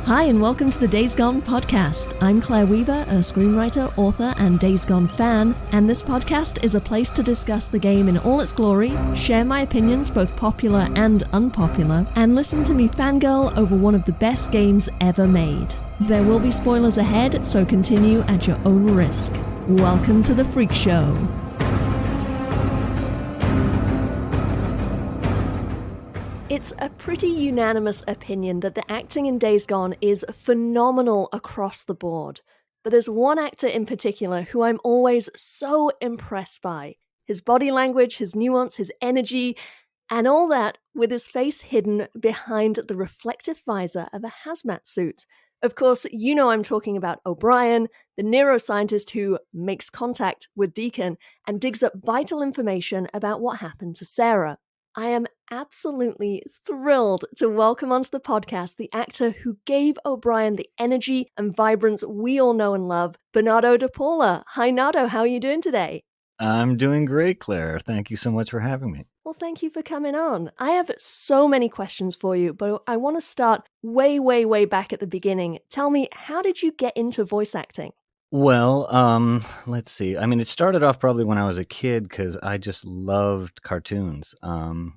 Hi, and welcome to the Days Gone podcast. I'm Claire Weaver, a screenwriter, author, and Days Gone fan, and this podcast is a place to discuss the game in all its glory, share my opinions, both popular and unpopular, and listen to me fangirl over one of the best games ever made. There will be spoilers ahead, so continue at your own risk. Welcome to the Freak Show. It's a pretty unanimous opinion that the acting in Days Gone is phenomenal across the board. But there's one actor in particular who I'm always so impressed by. His body language, his nuance, his energy, and all that with his face hidden behind the reflective visor of a hazmat suit. Of course, you know I'm talking about O'Brien, the neuroscientist who makes contact with Deacon and digs up vital information about what happened to Sarah. I am absolutely thrilled to welcome onto the podcast the actor who gave O'Brien the energy and vibrance we all know and love, Bernardo De Paula. Hi, Nardo. How are you doing today? I'm doing great, Claire. Thank you so much for having me. Well, thank you for coming on. I have so many questions for you, but I want to start way back at the beginning. Tell me, how did you get into voice acting? Well, let's see. I mean, it started off probably when I was a kid because I just loved cartoons and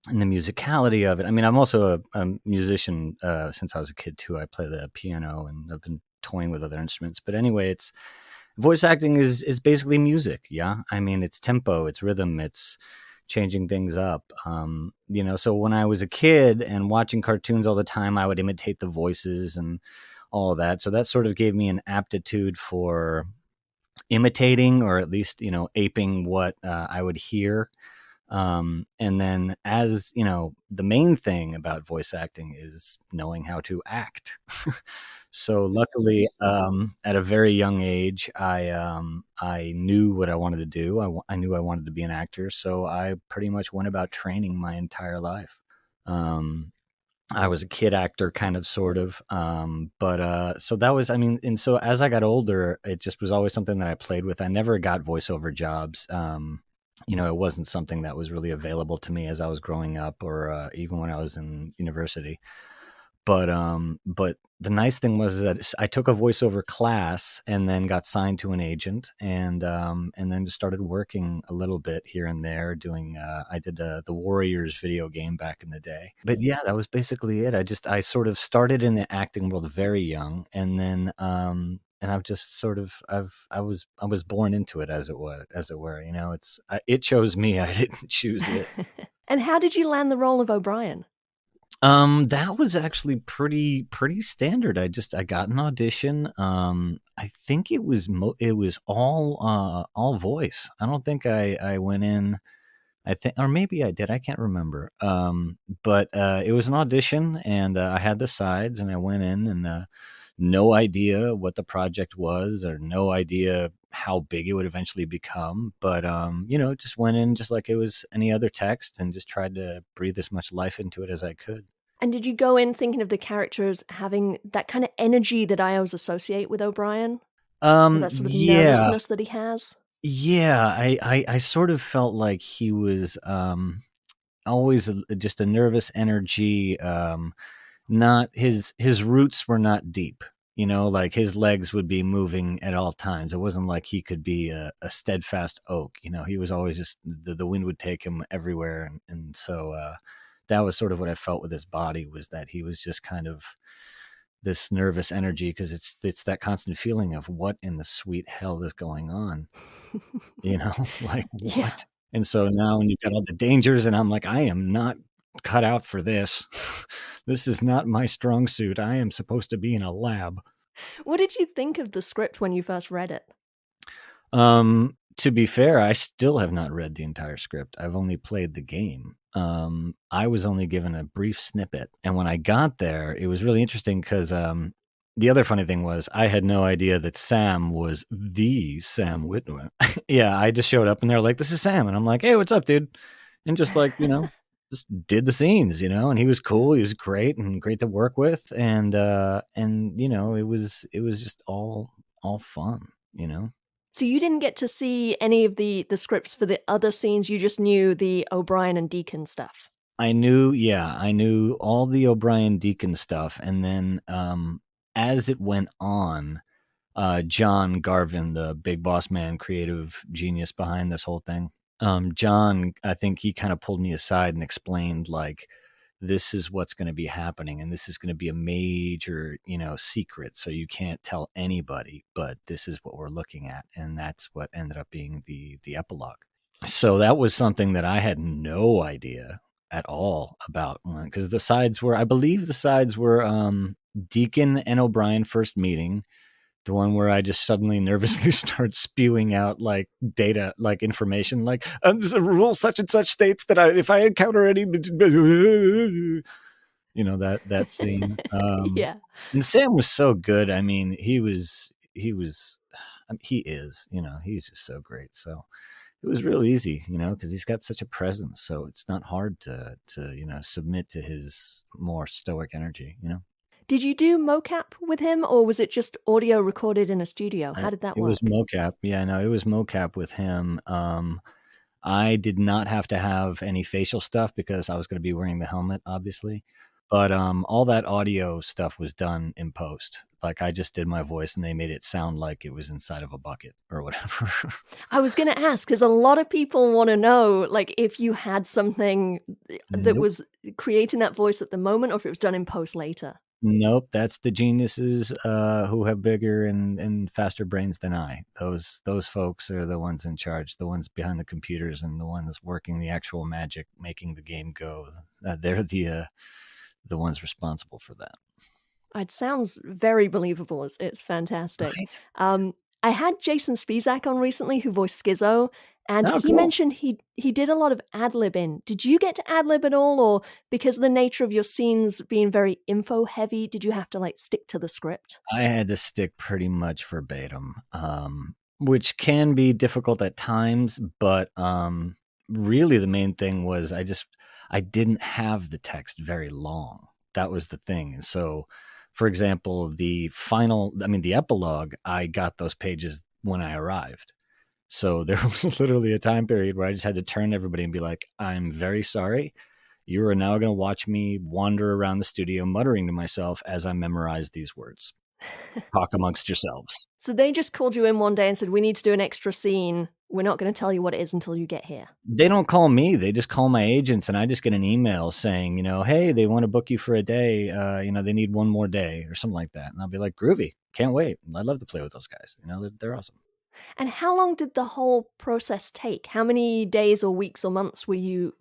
the musicality of it. I mean, I'm also a musician since I was a kid, too. I play the piano and I've been toying with other instruments. But anyway, voice acting is basically music, yeah? I mean, it's tempo, it's rhythm, it's changing things up. So when I was a kid and watching cartoons all the time, I would imitate the voices and all of that. So that sort of gave me an aptitude for imitating, or at least, aping what I would hear. And then as, the main thing about voice acting is knowing how to act. So luckily, at a very young age, I knew what I wanted to do. I knew I wanted to be an actor. So I pretty much went about training my entire life. I was a kid actor, kind of, sort of. So that was, and so as I got older, it just was always something that I played with. I never got voiceover jobs. It wasn't something that was really available to me as I was growing up, or even when I was in university. But the nice thing was that I took a voiceover class and then got signed to an agent, and then just started working a little bit here and there doing. I did the Warriors video game back in the day. But yeah, that was basically it. I sort of started in the acting world very young, and then and I've just sort of I was born into it, as it were. It chose me. I didn't choose it. And how did you land the role of O'Brien? That was actually pretty standard. I got an audition. I think it was all voice. I don't think I went in. I think, or maybe I did. I can't remember. But it was an audition, and I had the sides, and I went in, and no idea what the project was, or no idea how big it would eventually become. But just went in just like it was any other text, and just tried to breathe as much life into it as I could. And did you go in thinking of the characters having that kind of energy that I always associate with O'Brien? That sort of nervousness that he has? Yeah, I sort of felt like he was always just a nervous energy. Not his roots were not deep. Like his legs would be moving at all times. It wasn't like he could be a steadfast oak. He was always just, the wind would take him everywhere. And so that was sort of what I felt with his body, was that he was just kind of this nervous energy, because it's that constant feeling of what in the sweet hell is going on, like what? Yeah. And so now when you've got all the dangers, and I'm like, I am not cut out for this. This is not my strong suit. I am supposed to be in a lab. What did you think of the script when you first read it? To be fair, I still have not read the entire script. I've only played the game. I was only given a brief snippet. And when I got there, it was really interesting because the other funny thing was I had no idea that Sam was the Sam Witwer. Yeah, I just showed up and they're like, this is Sam. And I'm like, hey, what's up, dude? And just like, just did the scenes, and he was cool. He was great and great to work with. And it was just all fun, So you didn't get to see any of the scripts for the other scenes. You just knew the O'Brien and Deacon stuff. I knew all the O'Brien Deacon stuff, and then as it went on, John Garvin, the big boss man, creative genius behind this whole thing, John, I think he kind of pulled me aside and explained like, this is what's going to be happening, and this is going to be a major, secret. So you can't tell anybody, but this is what we're looking at, and that's what ended up being the epilogue. So that was something that I had no idea at all about, because the sides were, I believe, Deacon and O'Brien first meeting, the one where I just suddenly nervously start spewing out like data, like information, like the rule such and such states that if I encounter any, that scene. Yeah. And Sam was so good. I mean, he is, he's just so great. So it was real easy, because he's got such a presence. So it's not hard to submit to his more stoic energy. Did you do mocap with him, or was it just audio recorded in a studio? How did that It was work? mocap. Yeah, no, it was mocap with him. I did not have to have any facial stuff because I was going to be wearing the helmet, obviously. But all that audio stuff was done in post. Like I just did my voice, and they made it sound like it was inside of a bucket or whatever. I was going to ask, because a lot of people want to know, like, if you had something that Nope. was creating that voice at the moment, or if it was done in post later. Nope, that's the geniuses who have bigger and faster brains than I. Those folks are the ones in charge, the ones behind the computers, and the ones working the actual magic, making the game go. They're the ones responsible for that. It sounds very believable. It's fantastic. Right? I had Jason Spizak on recently, who voiced Schizo, and Oh, he cool. mentioned he did a lot of ad-libbing. Did you get to ad-lib at all, or because of the nature of your scenes being very info heavy, did you have to like stick to the script? I had to stick pretty much verbatim, which can be difficult at times, but really the main thing was I didn't have the text very long. That was the thing. And so, for example, the epilogue, I got those pages when I arrived. So there was literally a time period where I just had to turn to everybody and be like, I'm very sorry. You are now going to watch me wander around the studio muttering to myself as I memorize these words. Talk amongst yourselves. So they just called you in one day and said, "We need to do an extra scene. We're not going to tell you what it is until you get here." They don't call me. They just call my agents, and I just get an email saying, hey, they want to book you for a day. They need one more day or something like that. And I'll be like, groovy. Can't wait. I'd love to play with those guys. They're awesome. And how long did the whole process take? How many days or weeks or months were you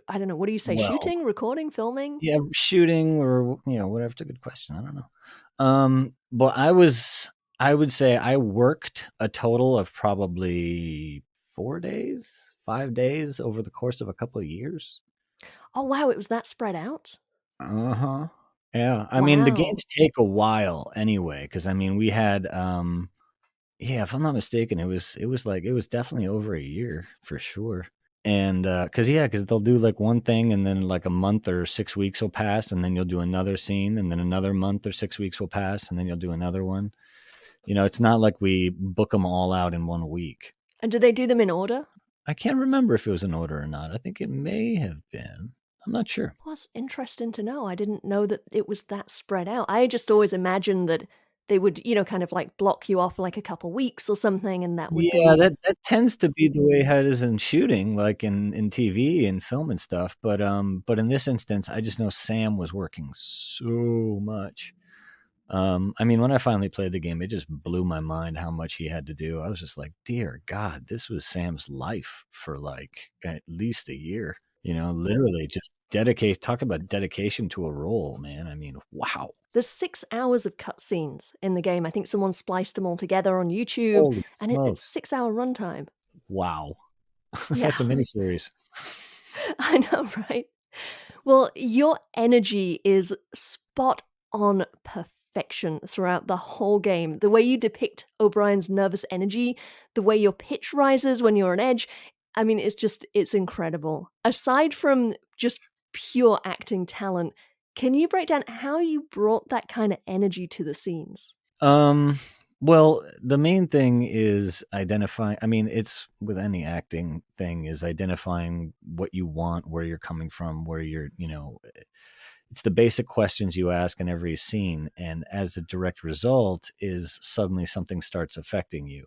I don't know, what do you say, Well, shooting, recording, filming? yeah, shooting or, whatever. It's a good question. I don't know. But I would say I worked a total of probably 4 days, 5 days over the course of a couple of years. Oh wow, it was that spread out? Uh-huh. Yeah. I mean, the Wow. games take a while anyway, because I mean we had yeah, if I'm not mistaken, it was definitely over a year for sure. And because they'll do like one thing, and then like a month or 6 weeks will pass, and then you'll do another scene, and then another month or 6 weeks will pass, and then you'll do another one. It's not like we book them all out in one week. And did they do them in order? I can't remember if it was in order or not. I think it may have been. I'm not sure. Well, that's interesting to know. I didn't know that it was that spread out. I just always imagined that they would, kind of like block you off for like a couple weeks or something, and that would Yeah, be. that tends to be the way it is in shooting, like in TV and film and stuff. But in this instance, I just know Sam was working so much. I mean, when I finally played the game, it just blew my mind how much he had to do. I was just like, dear God, this was Sam's life for like at least a year. Literally just talk about dedication to a role, man. I mean, wow. There's 6 hours of cutscenes in the game. I think someone spliced them all together on YouTube, Holy and it's smokes. 6-hour runtime. Wow. Yeah, That's a miniseries. I know, right? Well, your energy is spot on perfection throughout the whole game. The way you depict O'Brien's nervous energy, the way your pitch rises when you're on edge, I mean, it's incredible. Aside from just pure acting talent, can you break down how you brought that kind of energy to the scenes? Um, Well, the main thing is identifying. I mean, it's with any acting thing is identifying what you want, where you're coming from, where you're, it's the basic questions you ask in every scene. And as a direct result is suddenly something starts affecting you.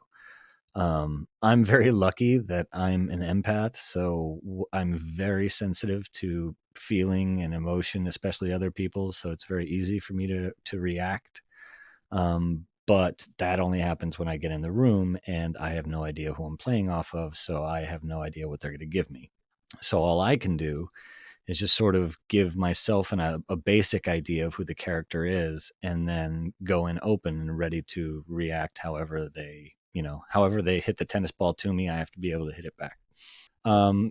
I'm very lucky that I'm an empath. So I'm very sensitive to feeling and emotion, especially other people's. So it's very easy for me to react. But that only happens when I get in the room and I have no idea who I'm playing off of. So I have no idea what they're going to give me. So all I can do is just sort of give myself a basic idea of who the character is and then go in open and ready to react however they hit the tennis ball to me, I have to be able to hit it back.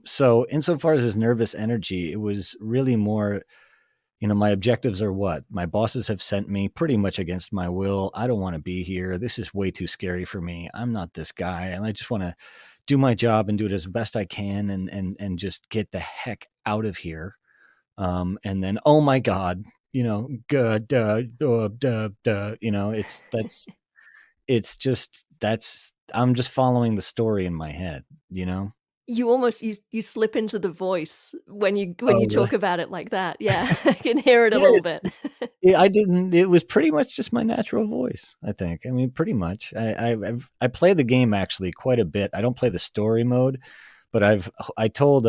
So insofar as his nervous energy, it was really more, my objectives are what my bosses have sent me pretty much against my will. I don't want to be here. This is way too scary for me. I'm not this guy. And I just want to do my job and do it as best I can and just get the heck out of here. And then, oh my God, I'm just following the story in my head, You almost you slip into the voice when you Oh, talk really? about it like that. Yeah, I can hear it a Yeah, little bit. I didn't. It was pretty much just my natural voice. I think. I mean, pretty much. I play the game actually quite a bit. I don't play the story mode, but I told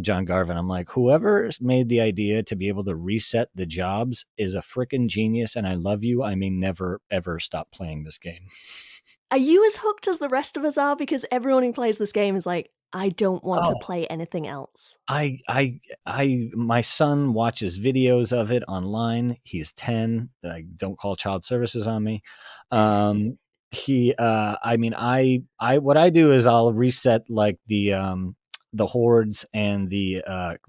John Garvin, I'm like, whoever made the idea to be able to reset the jobs is a freaking genius, and I love you. I may never ever stop playing this game. Are you as hooked as the rest of us are? Because everyone who plays this game is like, I don't want to Oh, play anything else. my son watches videos of it online. He's 10. I don't call child services on me. What I do is I'll reset like the hordes and the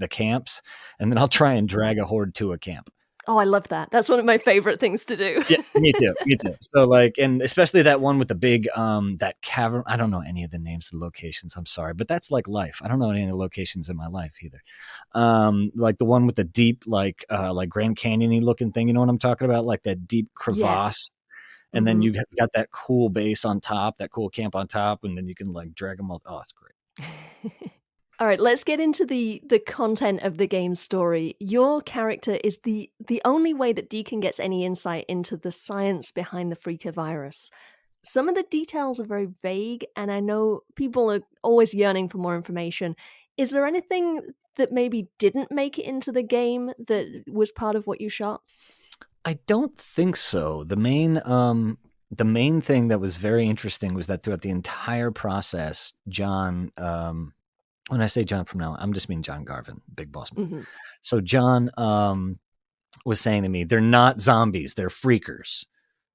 camps, and then I'll try and drag a horde to a camp. Oh, I love that. That's one of my favorite things to do. Yeah, me too. Me too. So like, and especially that one with the big, that cavern. I don't know any of the names of the locations. I'm sorry, but that's like life. I don't know any of the locations in my life either. Like the one with the deep, like Grand Canyon-y looking thing. You know what I'm talking about? Like that deep crevasse. Yes. And then you got that cool base on top, that cool camp on top. And then you can like drag them all. Oh, it's great. All right, let's get into the content of the game's story. Your character is the only way that Deacon gets any insight into the science behind the Freaker virus. Some of the details are very vague, and I know people are always yearning for more information. Is there anything that maybe didn't make it into the game that was part of what you shot? I don't think so. The main thing that was very interesting was that throughout the entire process, John, when I say John from now, I'm just mean John Garvin, big boss man. Mm-hmm. So John was saying to me, they're not zombies, they're freakers.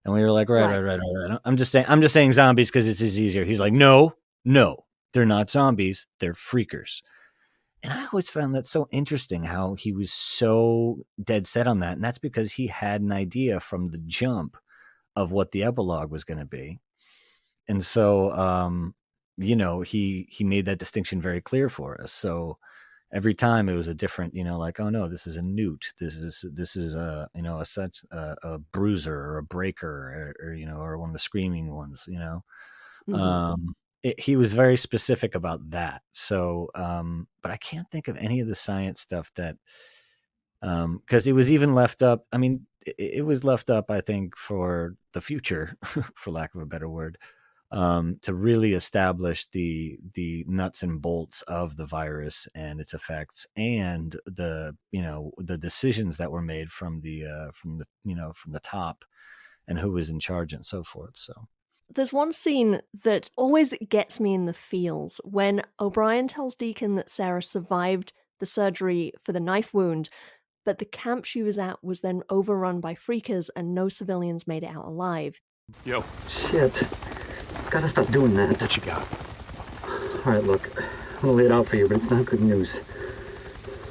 And we were like, right. I'm just saying zombies because it's easier. He's like, no, they're not zombies, they're freakers. And I always found that so interesting how he was so dead set on that. And that's because he had an idea from the jump of what the epilogue was going to be. And so, he made that distinction very clear for us. So every time it was a different, like, oh no, this is a newt. This is a, a bruiser or a breaker or one of the screaming ones, Mm-hmm. He was very specific about that. So, but I can't think of any of the science stuff that, because it was even left up. I mean, it was left up, I think, for the future, for lack of a better word, to really establish the nuts and bolts of the virus and its effects, and the decisions that were made from the top, and who was in charge and so forth. So. There's one scene that always gets me in the feels when O'Brien tells Deacon that Sarah survived the surgery for the knife wound, but the camp she was at was then overrun by freakers and no civilians made it out alive. Yo. Shit. Gotta stop doing that. What you got? Alright, look. I'm gonna lay it out for you, but it's not good news.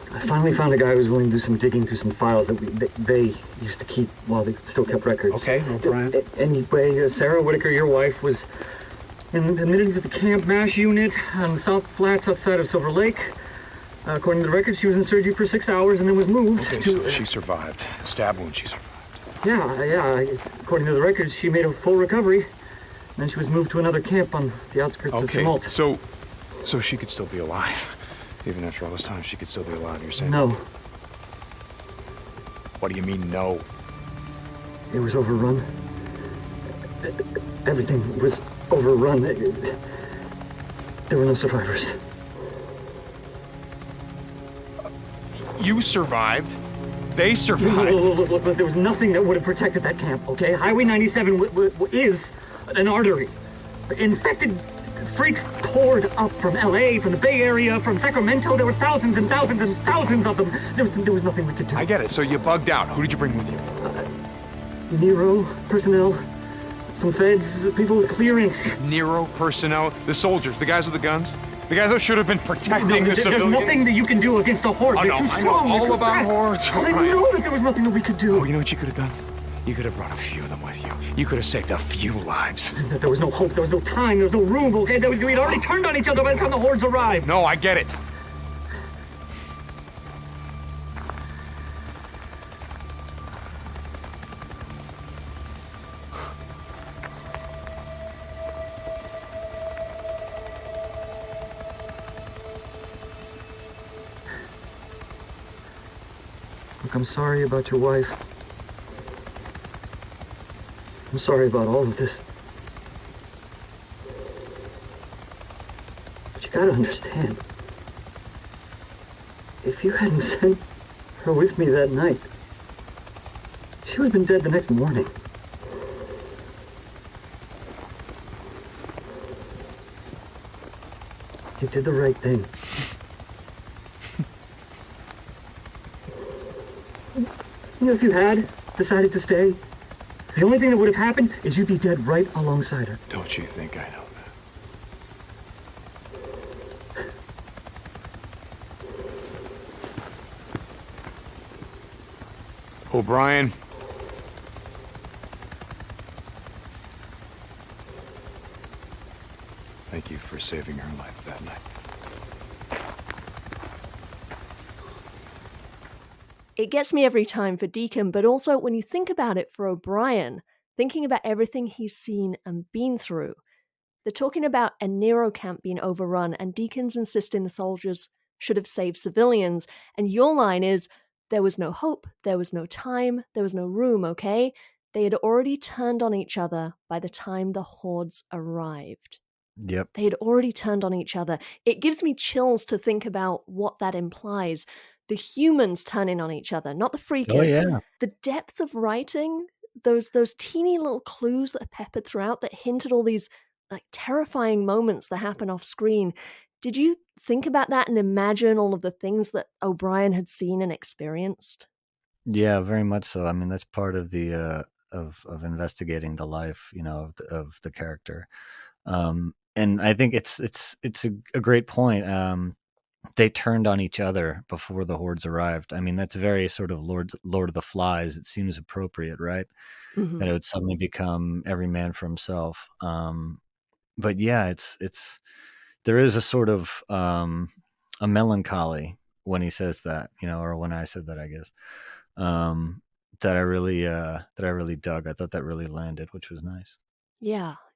I finally found a guy who was willing to do some digging through some files that they used to keep while they still kept records. Okay, O'Brien. Anyway, Sarah Whitaker, your wife, was admitted to the Camp MASH unit on the South Flats outside of Silver Lake. According to the records, she was in surgery for 6 hours and then was moved Okay, to... so she survived. The stab wound, she survived. Yeah. According to the records, she made a full recovery. Then she was moved to another camp on the outskirts of Tumult. So she could still be alive. Even after all this time, she could still be alive, you're saying? No. What do you mean, no? It was overrun. Everything was overrun. There were no survivors. You survived. They survived. Look, there was nothing that would have protected that camp, okay? Highway 97 is an artery. Infected freaks poured up from LA, from the Bay Area, from Sacramento. There were thousands and thousands and thousands of them. There was nothing we could do. I get it. So you bugged out. Who did you bring with you? NERO personnel, some feds, people with clearance. NERO personnel, the soldiers, the guys with the guns, the guys that should have been protecting the civilians. There's nothing that you can do against a horde. They're too strong. I know all about hordes. I know that there was nothing that we could do. Oh, you know what you could have done? You could have brought a few of them with you. You could have saved a few lives. There was no hope. There was no time. There was no room. Okay, we'd already turned on each other by the time the hordes arrived. No, I get it. Look, I'm sorry about your wife. I'm sorry about all of this. But you gotta understand. If you hadn't sent her with me that night, she would have been dead the next morning. You did the right thing. You know, if you had decided to stay, the only thing that would have happened is you'd be dead right alongside her. Don't you think I know that? O'Brien. Thank you for saving her life that night. It gets me every time for Deacon, but also when you think about it for O'Brien, thinking about everything he's seen and been through. They're talking about a NERO camp being overrun, and Deacon's insisting the soldiers should have saved civilians. And your line is, there was no hope, there was no time, there was no room, okay? They had already turned on each other by the time the hordes arrived. Yep. They had already turned on each other. It gives me chills to think about what that implies. The humans turning on each other, not the freakers. Oh, yeah. The depth of writing, those teeny little clues that are peppered throughout that hint at all these like terrifying moments that happen off screen. Did you think about that and imagine all of the things that O'Brien had seen and experienced? Yeah, very much so. I mean, that's part of the of investigating the life, you know, of the character. And I think it's a great point. They turned on each other before the hordes arrived. I mean, that's very sort of Lord of the Flies. It seems appropriate, right? Mm-hmm. That it would suddenly become every man for himself. But yeah, there is a sort of a melancholy when he says that, you know, or when I said that, I guess, that I really dug. I thought that really landed, which was nice.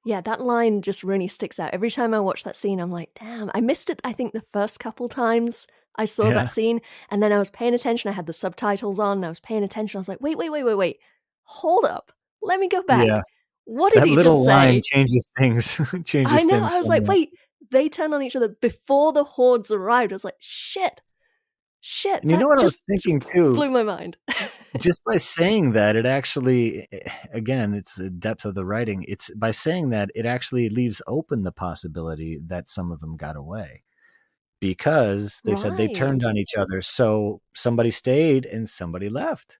Yeah, that line just really sticks out. Every time I watch that scene, I'm like, damn, I missed it, I think, the first couple times I saw that scene. And then I was paying attention. I had the subtitles on. And I was paying attention. I was like, wait. Hold up. Let me go back. Yeah. What did he That little just say? line changes things. I know. I was like, wait, they turned on each other before the hordes arrived. I was like, shit. And you know what I was thinking too? Blew my mind. Just by saying that, it actually, again, it's the depth of the writing. It's by saying that it actually leaves open the possibility that some of them got away because they said they turned on each other. So somebody stayed and somebody left.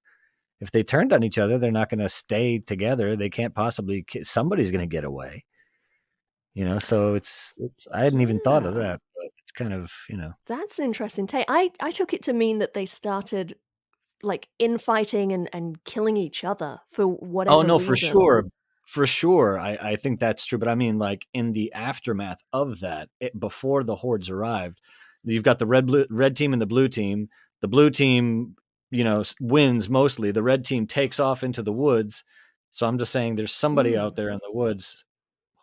If they turned on each other, they're not going to stay together. They can't possibly, somebody's going to get away, you know? So it's, I hadn't even thought of that, but it's kind of, you know. That's an interesting take. I took it to mean that they started like infighting and killing each other for whatever reason. For sure. I think that's true. But I mean, like in the aftermath of that, before the hordes arrived, you've got the red team and the blue team. The blue team wins mostly. The red team takes off into the woods. So I'm just saying there's somebody out there in the woods.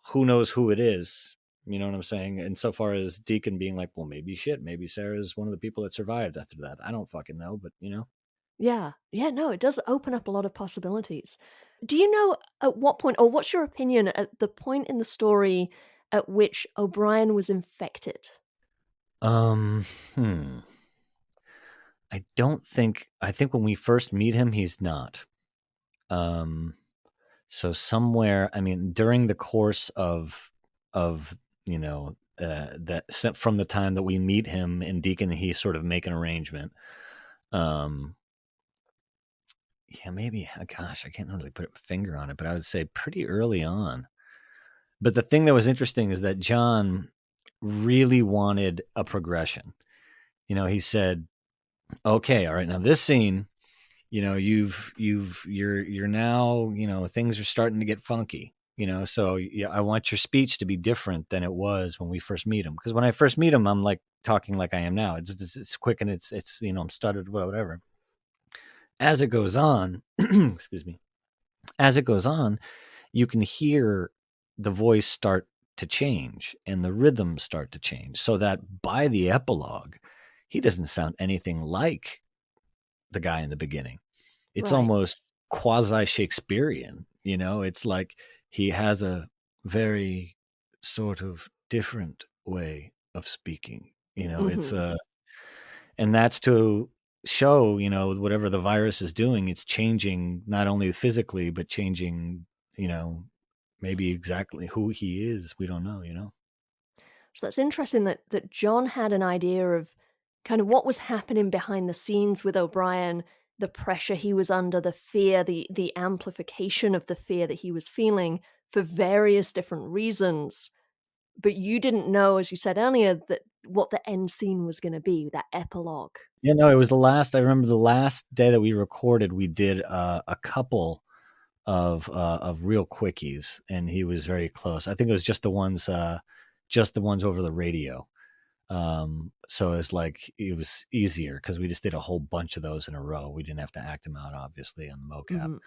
Who knows who it is? You know what I'm saying? And so far as Deacon being like, well, maybe Sarah's one of the people that survived after that. I don't fucking know, but Yeah. Yeah, no, it does open up a lot of possibilities. Do you know at what point, or what's your opinion at the point in the story at which O'Brien was infected? I think when we first meet him, he's not. So somewhere, I mean, during the course of that from the time that we meet him and Deacon, he sort of make an arrangement. Yeah, maybe. Gosh, I can't really put a finger on it, but I would say pretty early on. But the thing that was interesting is that John really wanted a progression. He said, "Okay, all right, now this scene, you're now, things are starting to get funky." So yeah, I want your speech to be different than it was when we first meet him. Because when I first meet him, I'm like talking like I am now. It's quick and it's I'm stuttered, whatever. As it goes on, excuse me, as it goes on, you can hear the voice start to change and the rhythms start to change, so that by the epilogue, he doesn't sound anything like the guy in the beginning. It's almost quasi Shakespearean, it's like he has a very sort of different way of speaking, it's and that's to show, whatever the virus is doing, it's changing not only physically, but changing, maybe exactly who he is. We don't know, So that's interesting that John had an idea of kind of what was happening behind the scenes with O'Brien, the pressure he was under, the fear, the amplification of the fear that he was feeling for various different reasons. But you didn't know, as you said earlier, that what the end scene was going to be, that epilogue. Yeah, no, it was I remember the last day that we recorded, we did a couple of real quickies, and he was very close. I think it was just the ones over the radio. So it's like it was easier because we just did a whole bunch of those in a row. We didn't have to act them out, obviously, on the mocap. Mm-hmm.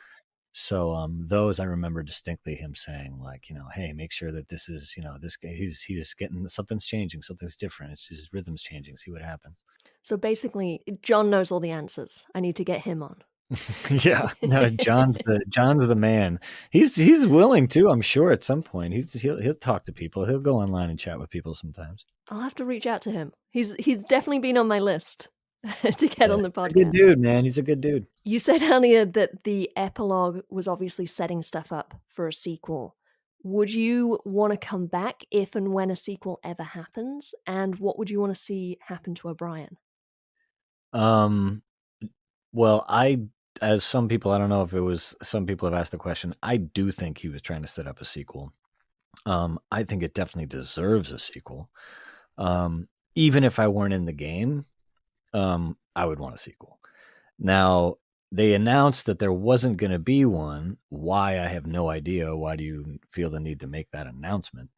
So those I remember distinctly him saying, like, hey, make sure that this is, this guy, he's getting, something's changing, something's different. It's his rhythm's changing. See what happens. So basically, John knows all the answers. I need to get him on. Yeah, no, John's the man. He's willing to, I'm sure, at some point. He'll talk to people. He'll go online and chat with people sometimes. I'll have to reach out to him. He's definitely been on my list to get on the podcast. He's a good dude, man. He's a good dude. You said earlier that the epilogue was obviously setting stuff up for a sequel. Would you want to come back if and when a sequel ever happens? And what would you want to see happen to O'Brien? Well, as some people, I don't know if it was, some people have asked the question, I do think he was trying to set up a sequel. I think it definitely deserves a sequel. Even if I weren't in the game, I would want a sequel. Now, they announced that there wasn't going to be one. Why? I have no idea. Why do you feel the need to make that announcement?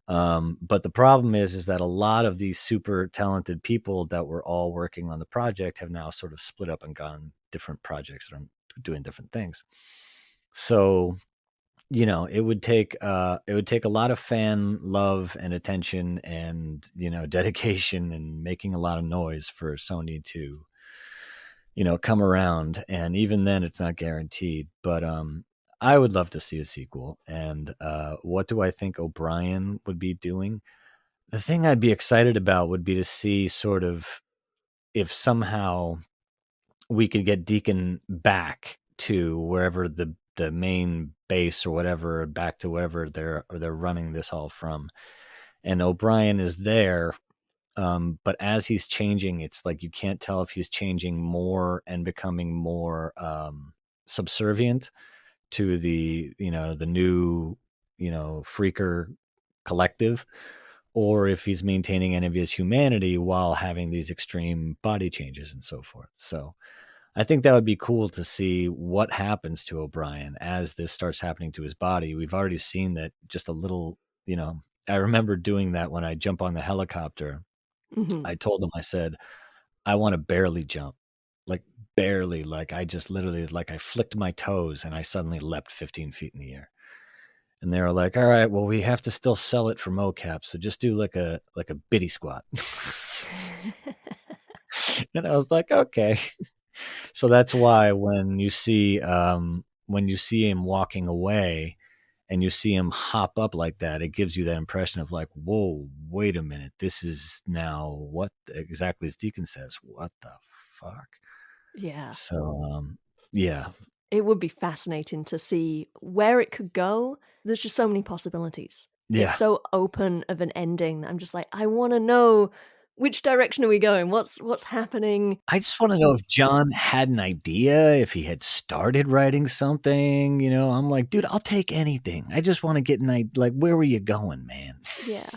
But the problem is that a lot of these super talented people that were all working on the project have now sort of split up and gone different projects that are doing different things. So, it would take a lot of fan love and attention and, dedication and making a lot of noise for Sony to, come around. And even then it's not guaranteed, but, I would love to see a sequel. And what do I think O'Brien would be doing? The thing I'd be excited about would be to see sort of if somehow we could get Deacon back to wherever the main base or whatever, back to wherever they're running this all from. And O'Brien is there. But as he's changing, it's like you can't tell if he's changing more and becoming more subservient to the the new freaker collective, or if he's maintaining any of his humanity while having these extreme body changes and so forth. So I think that would be cool to see what happens to O'Brien as this starts happening to his body. We've already seen that just a little, I remember doing that when I jump on the helicopter. Mm-hmm. I told him, I said, I want to barely jump, like barely, like I just literally, like I flicked my toes and I suddenly leapt 15 feet in the air. And they were like, all right, well, we have to still sell it for mocap, so just do like a bitty squat. And I was like, okay. So that's why when you see him walking away and you see him hop up like that, it gives you that impression of like, whoa, wait a minute, this is now what exactly, as Deacon says, what the fuck? Yeah. So yeah. It would be fascinating to see where it could go. There's just so many possibilities. Yeah. It's so open of an ending that I'm just like, I want to know, which direction are we going? What's happening? I just want to know if John had an idea, if he had started writing something, you know. I'm like, dude, I'll take anything. I just want to get an idea, like, where were you going, man? Yeah.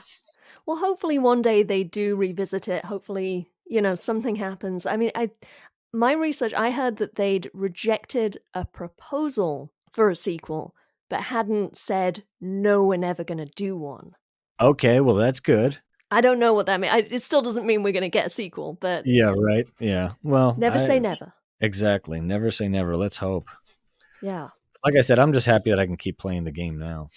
Well, hopefully one day they do revisit it. Hopefully, you know, something happens. I mean, my research, I heard that they'd rejected a proposal for a sequel, but hadn't said, no, we're never going to do one. Okay, well, that's good. I don't know what that means. It still doesn't mean we're going to get a sequel, but... Yeah, right. Yeah. Well, never say never. Exactly. Never say never. Let's hope. Yeah. Like I said, I'm just happy that I can keep playing the game now.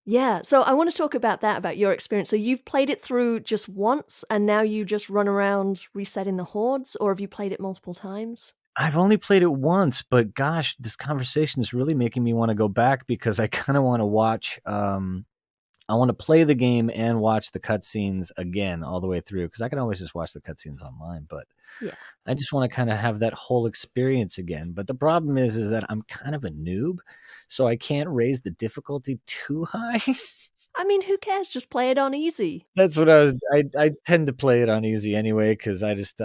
Yeah, so I want to talk about that, about your experience. So you've played it through just once, and now you just run around resetting the hordes, or have you played it multiple times? I've only played it once, but gosh, this conversation is really making me want to go back because I kind of want to watch, I want to play the game and watch the cutscenes again all the way through, because I can always just watch the cutscenes online, but yeah, I just want to kind of have that whole experience again. But the problem is that I'm kind of a noob, so I can't raise the difficulty too high. I mean, who cares? Just play it on easy. That's what I tend to play it on easy anyway, because I just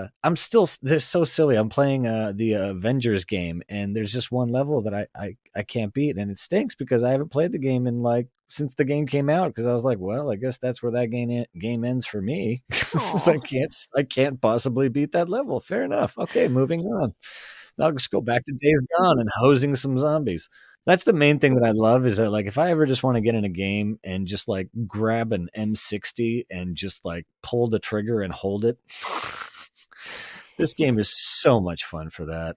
they're so silly. I'm playing the Avengers game, and there's just one level that I can't beat, and it stinks because I haven't played the game in like since the game came out, because I was like, well, I guess that's where that game ends for me. I can't possibly beat that level. Fair enough. Okay, moving on. I'll just go back to Days Gone and hosing some zombies. That's the main thing that I love, is that like if I ever just want to get in a game and just like grab an M60 and just like pull the trigger and hold it, this game is so much fun for that.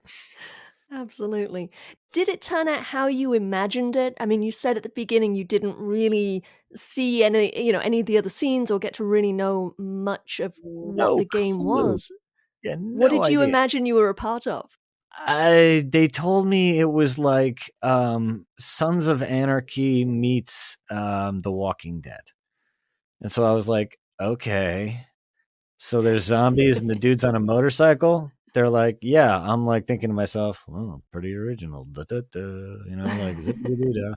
Absolutely. Did it turn out how you imagined it? I mean, you said at the beginning you didn't really see any of the other scenes or get to really know much of what the game was. Yeah, what did you idea. imagine you were a part of? They told me it was like Sons of Anarchy meets The Walking Dead. And so I was like, okay. So there's zombies and the dude's on a motorcycle. They're like, yeah. I'm like thinking to myself, oh, pretty original. You know, like zip-a-doo-dah.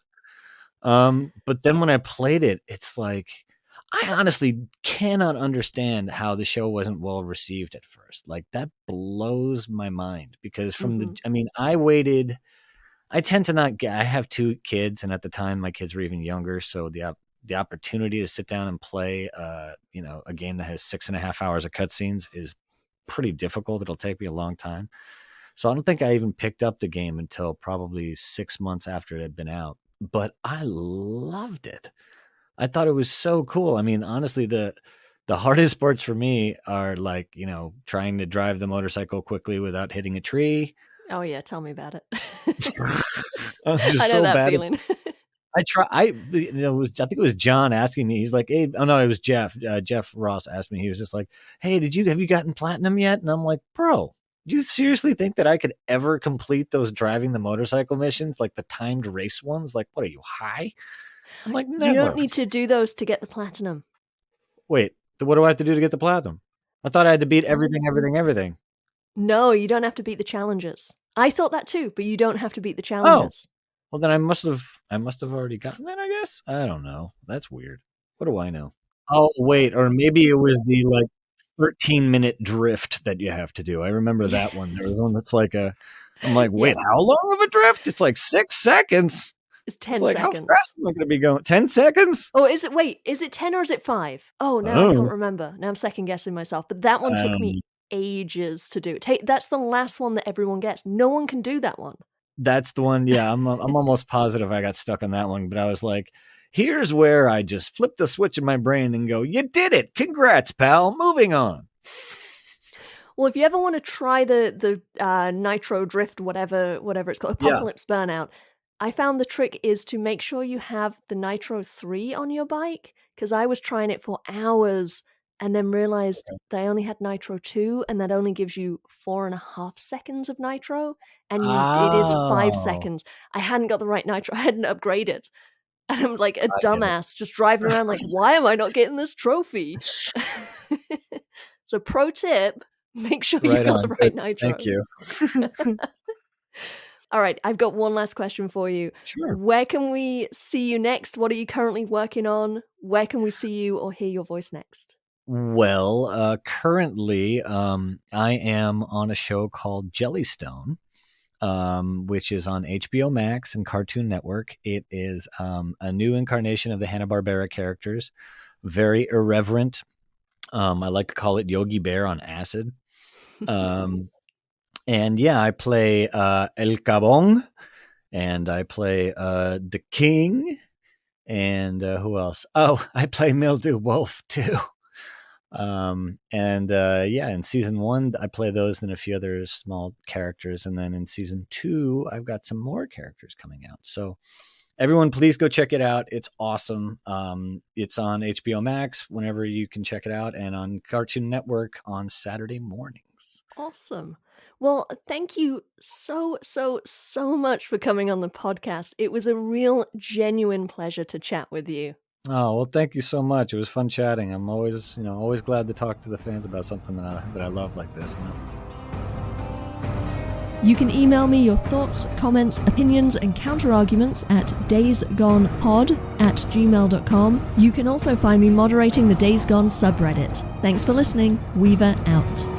But then when I played it, it's like, I honestly cannot understand how the show wasn't well received at first. Like, that blows my mind, because I tend to not get, I have 2 kids, and at the time my kids were even younger. So the opportunity to sit down and play, a game that has 6.5 hours of cutscenes is pretty difficult. It'll take me a long time. So I don't think I even picked up the game until probably 6 months after it had been out, but I loved it. I thought it was so cool. I mean, honestly, the hardest parts for me are like, trying to drive the motorcycle quickly without hitting a tree. Oh yeah, tell me about it. I'm just I know so that bad. feeling. I think it was John asking me. He's like, hey, oh no, it was Jeff. Jeff Ross asked me. He was just like, hey, have you gotten platinum yet? And I'm like, bro, do you seriously think that I could ever complete those driving the motorcycle missions, like the timed race ones? Like, what are you, high? I'm like, never. You don't need to do those to get the platinum. Wait, what do I have to do to get the platinum? I thought I had to beat everything. No, you don't have to beat the challenges. I thought that too, but you don't have to beat the challenges. Oh, well then I must have already gotten that, I guess. I don't know. That's weird. What do I know? Oh, wait, or maybe it was the like 13-minute drift that you have to do. I remember that one. There was one that's like I'm like, wait, how long of a drift? It's like 6 seconds. It's 10 seconds. How fast am I going to be going? 10 seconds? Oh, is it 10 or is it 5? Oh, no, I can't remember. Now I'm second guessing myself. But that one took me ages to do. That's the last one that everyone gets. No one can do that one. That's the one. Yeah, I'm almost positive I got stuck on that one. But I was like, here's where I just flip the switch in my brain and go, you did it. Congrats, pal. Moving on. Well, if you ever want to try the nitro drift, whatever it's called, Yeah. apocalypse burnout, I found the trick is to make sure you have the Nitro 3 on your bike, because I was trying it for hours and then realized they only had Nitro 2, and that only gives you 4.5 seconds of Nitro, and it is 5 Oh, seconds. I hadn't got the right Nitro. I hadn't upgraded. And I'm like a I get it. dumbass just driving around like, why am I not getting this trophy? So pro tip, make sure you've Right got on. the right Good. Nitro. Thank you. All right, I've got one last question for you. Sure. Where can we see you next? What are you currently working on? Where can we see you or hear your voice next? Well, currently, I am on a show called Jellystone, which is on HBO Max and Cartoon Network. It is a new incarnation of the Hanna-Barbera characters, very irreverent. I like to call it Yogi Bear on acid. And yeah, I play El Cabong, and I play the King, and who else? Oh, I play Mildew Wolf too. Yeah, in season 1, I play those and a few other small characters. And then in season 2, I've got some more characters coming out. So everyone, please go check it out. It's awesome. It's on HBO Max whenever you can check it out, and on Cartoon Network on Saturday mornings. Awesome. Well, thank you so much for coming on the podcast. It was a real, genuine pleasure to chat with you. Oh, well, thank you so much. It was fun chatting. I'm always glad to talk to the fans about something that I love like this. You can email me your thoughts, comments, opinions, and counter-arguments at daysgonepod@gmail.com. You can also find me moderating the Days Gone subreddit. Thanks for listening. Weaver out.